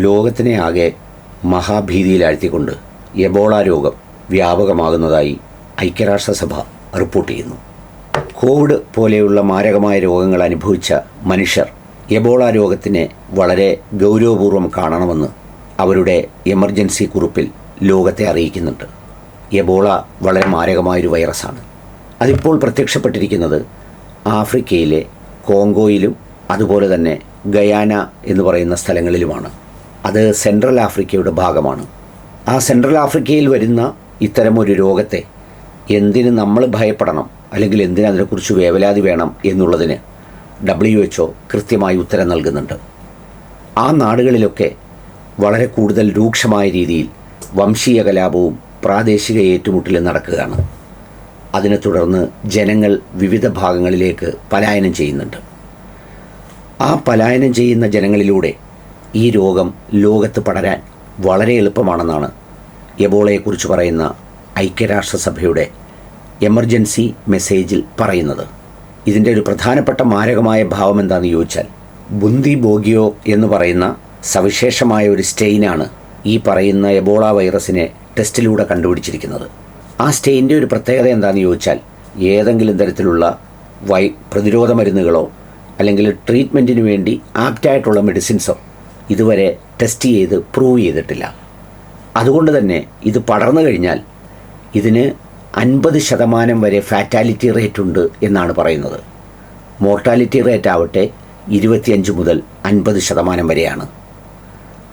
ലോകത്തിനെ ആകെ മഹാഭീതിയിലാഴ്ത്തിക്കൊണ്ട് എബോള രോഗം വ്യാപകമാകുന്നതായി ഐക്യരാഷ്ട്രസഭ റിപ്പോർട്ട് ചെയ്യുന്നു. കോവിഡ് പോലെയുള്ള മാരകമായ രോഗങ്ങൾ അനുഭവിച്ച മനുഷ്യർ എബോള രോഗത്തിനെ വളരെ ഗൗരവപൂർവ്വം കാണണമെന്ന് അവരുടെ എമർജൻസി കുറിപ്പിൽ ലോകത്തെ അറിയിക്കുന്നുണ്ട്. എബോള വളരെ മാരകമായൊരു വൈറസാണ്. അതിപ്പോൾ പ്രത്യക്ഷപ്പെട്ടിരിക്കുന്നത് ആഫ്രിക്കയിലെ കോങ്കോയിലും അതുപോലെ തന്നെ ഗയാന എന്ന് പറയുന്ന സ്ഥലങ്ങളിലുമാണ്. അത് സെൻട്രൽ ആഫ്രിക്കയുടെ ഭാഗമാണ്. ആ സെൻട്രൽ ആഫ്രിക്കയിൽ വരുന്ന ഇത്തരമൊരു രോഗത്തെ എന്തിന് നമ്മൾ ഭയപ്പെടണം, അല്ലെങ്കിൽ എന്തിന് അതിനെക്കുറിച്ച് വേവലാതി വേണം എന്നുള്ളതിന് WHO കൃത്യമായി ഉത്തരം നൽകുന്നുണ്ട്. ആ നാടുകളിലൊക്കെ വളരെ കൂടുതൽ രൂക്ഷമായ രീതിയിൽ വംശീയ കലാപവും പ്രാദേശിക ഏറ്റുമുട്ടലും നടക്കുകയാണ്. അതിനെ തുടർന്ന് ജനങ്ങൾ വിവിധ ഭാഗങ്ങളിലേക്ക് പലായനം ചെയ്യുന്നുണ്ട്. ആ പലായനം ചെയ്യുന്ന ജനങ്ങളിലൂടെ ഈ രോഗം ലോകത്ത് പടരാൻ വളരെ എളുപ്പമാണെന്നാണ് എബോളയെക്കുറിച്ച് പറയുന്ന ഐക്യരാഷ്ട്രസഭയുടെ എമർജൻസി മെസ്സേജിൽ പറയുന്നത്. ഇതിൻ്റെ ഒരു പ്രധാനപ്പെട്ട മാരകമായ ഭാവം എന്താണെന്ന് ചോദിച്ചാൽ, ബുന്തി ബോഗിയോ എന്ന് പറയുന്ന സവിശേഷമായ ഒരു സ്റ്റെയിനാണ് ഈ പറയുന്ന എബോള വൈറസിനെ ടെസ്റ്റിലൂടെ കണ്ടുപിടിച്ചിരിക്കുന്നത്. ആ സ്റ്റെയിൻ്റെ ഒരു പ്രത്യേകത എന്താണെന്ന് ചോദിച്ചാൽ, ഏതെങ്കിലും തരത്തിലുള്ള പ്രതിരോധ മരുന്നുകളോ അല്ലെങ്കിൽ ട്രീറ്റ്മെൻറ്റിന് വേണ്ടി ആപ്റ്റായിട്ടുള്ള മെഡിസിൻസോ ഇതുവരെ ടെസ്റ്റ് ചെയ്ത് പ്രൂവ് ചെയ്തിട്ടില്ല. അതുകൊണ്ട് തന്നെ ഇത് പടർന്നു കഴിഞ്ഞാൽ ഇതിന് 50% വരെ ഫാറ്റാലിറ്റി റേറ്റ് ഉണ്ട് എന്നാണ് പറയുന്നത്. മോർട്ടാലിറ്റി റേറ്റ് ആവട്ടെ 25 മുതൽ 50% വരെയാണ്.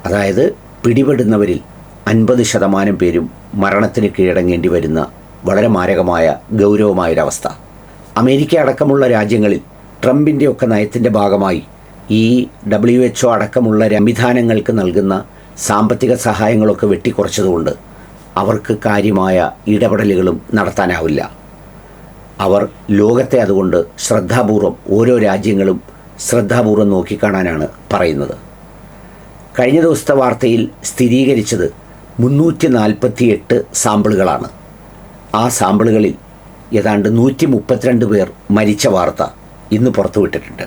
അതായത് പിടിപെടുന്നവരിൽ 50% പേരും മരണത്തിന് കീഴടങ്ങേണ്ടി വരുന്ന വളരെ മാരകമായ ഗൗരവമായൊരവസ്ഥ. അമേരിക്ക അടക്കമുള്ള രാജ്യങ്ങളിൽ ട്രംപിൻ്റെയൊക്കെ നയത്തിൻ്റെ ഭാഗമായി ഈ WHO അടക്കമുള്ള സംവിധാനങ്ങൾക്ക് നൽകുന്ന സാമ്പത്തിക സഹായങ്ങളൊക്കെ വെട്ടിക്കുറച്ചതുകൊണ്ട് അവർക്ക് കാര്യമായ ഇടപെടലുകളും നടത്താനാവില്ല. അവർ ലോകത്തെ അതുകൊണ്ട് ശ്രദ്ധാപൂർവം ഓരോ രാജ്യങ്ങളും ശ്രദ്ധാപൂർവം നോക്കിക്കാണാനാണ് പറയുന്നത്. കഴിഞ്ഞ ദിവസത്തെ വാർത്തയിൽ സ്ഥിരീകരിച്ചത് 348 സാമ്പിളുകളാണ്. ആ സാമ്പിളുകളിൽ ഏതാണ്ട് 132 പേർ മരിച്ച വാർത്ത ഇന്ന് പുറത്തുവിട്ടിട്ടുണ്ട്.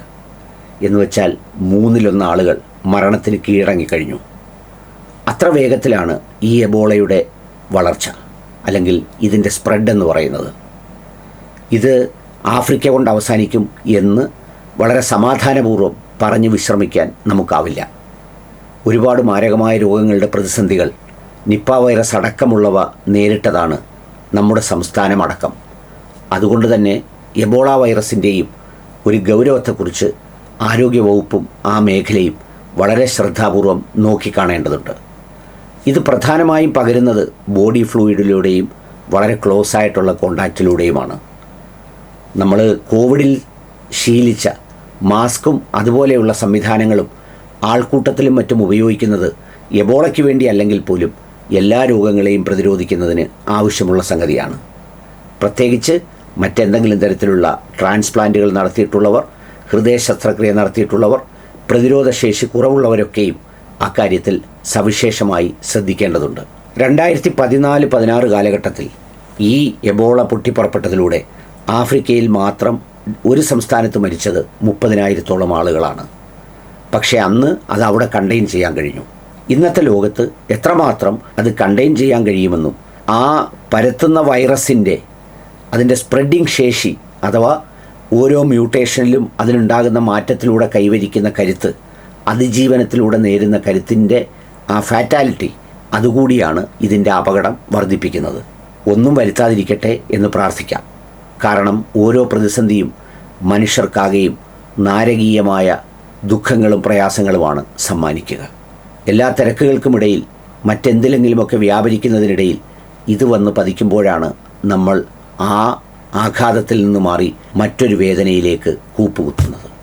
എന്നുവെച്ചാൽ 1/3 ആളുകൾ മരണത്തിന് കീഴടങ്ങിക്കഴിഞ്ഞു. അത്ര വേഗത്തിലാണ് ഈ എബോളയുടെ വളർച്ച, അല്ലെങ്കിൽ ഇതിൻ്റെ സ്പ്രെഡ് എന്ന് പറയുന്നത്. ഇത് ആഫ്രിക്ക കൊണ്ട് അവസാനിക്കും എന്ന് വളരെ സമാധാനപൂർവ്വം പറഞ്ഞ് വിശ്രമിക്കാൻ നമുക്കാവില്ല. ഒരുപാട് മാരകമായ രോഗങ്ങളുടെ പ്രതിസന്ധികൾ നിപ്പ വൈറസ് അടക്കമുള്ളവ നേരിട്ടതാണ് നമ്മുടെ സംസ്ഥാനമടക്കം. അതുകൊണ്ട് തന്നെ എബോള വൈറസിൻ്റെയും ഒരു ഗൗരവത്തെക്കുറിച്ച് ആരോഗ്യവകുപ്പും ആ മേഖലയും വളരെ ശ്രദ്ധാപൂർവം നോക്കിക്കാണേണ്ടതുണ്ട്. ഇത് പ്രധാനമായും പകരുന്നത് ബോഡി ഫ്ലൂയിഡിലൂടെയും വളരെ ക്ലോസ് ആയിട്ടുള്ള കോണ്ടാക്റ്റിലൂടെയുമാണ്. നമ്മൾ കോവിഡിൽ ശീലിച്ച മാസ്കും അതുപോലെയുള്ള സംവിധാനങ്ങളും ആൾക്കൂട്ടത്തിലും മറ്റും ഉപയോഗിക്കുന്നത് എബോളയ്ക്ക് വേണ്ടി അല്ലെങ്കിൽ പോലും എല്ലാ രോഗങ്ങളെയും പ്രതിരോധിക്കുന്നതിന് ആവശ്യമുള്ള സംഗതിയാണ്. പ്രത്യേകിച്ച് മറ്റെന്തെങ്കിലും തരത്തിലുള്ള ട്രാൻസ്പ്ലാന്റുകൾ നടത്തിയിട്ടുള്ളവർ, ഹൃദയ ശസ്ത്രക്രിയ നടത്തിയിട്ടുള്ളവർ, പ്രതിരോധശേഷി കുറവുള്ളവരൊക്കെയും അക്കാര്യത്തിൽ സവിശേഷമായി ശ്രദ്ധിക്കേണ്ടതുണ്ട്. 2014-16 കാലഘട്ടത്തിൽ ഈ എബോള പൊട്ടിപ്പുറപ്പെട്ടതിലൂടെ ആഫ്രിക്കയിൽ മാത്രം ഒരു സംസ്ഥാനത്ത് മരിച്ചത് 30,000-ഓളം ആളുകളാണ്. പക്ഷേ അന്ന് അത് അവിടെ കണ്ടെയ്ൻ ചെയ്യാൻ കഴിഞ്ഞു. ഇന്നത്തെ ലോകത്ത് എത്രമാത്രം അത് കണ്ടെയ്ൻ ചെയ്യാൻ കഴിയുമെന്നും ആ പരത്തുന്ന വൈറസിൻ്റെ അതിൻ്റെ സ്പ്രെഡിങ് ശേഷി അഥവാ ഓരോ മ്യൂട്ടേഷനിലും അതിനുണ്ടാകുന്ന മാറ്റത്തിലൂടെ കൈവരിക്കുന്ന കരുത്ത്, അതിജീവനത്തിലൂടെ നേരുന്ന കരുത്തിൻ്റെ ആ ഫാറ്റാലിറ്റി അതുകൂടിയാണ് ഇതിൻ്റെ അപകടം വർദ്ധിപ്പിക്കുന്നത്. ഒന്നും വരുത്താതിരിക്കട്ടെ എന്ന് പ്രാർത്ഥിക്കാം. കാരണം ഓരോ പ്രതിസന്ധിയും മനുഷ്യർക്കാകെയും നാരകീയമായ ദുഃഖങ്ങളും പ്രയാസങ്ങളുമാണ് സമ്മാനിക്കുക. എല്ലാ തിരക്കുകൾക്കുമിടയിൽ മറ്റെന്തിലെങ്കിലുമൊക്കെ വ്യാപരിക്കുന്നതിനിടയിൽ ഇത് വന്ന് പതിക്കുമ്പോഴാണ് നമ്മൾ ആ ആഘാതത്തിൽ നിന്ന് മാറി മറ്റൊരു വേദനയിലേക്ക് കൂപ്പുകുത്തുന്നത്.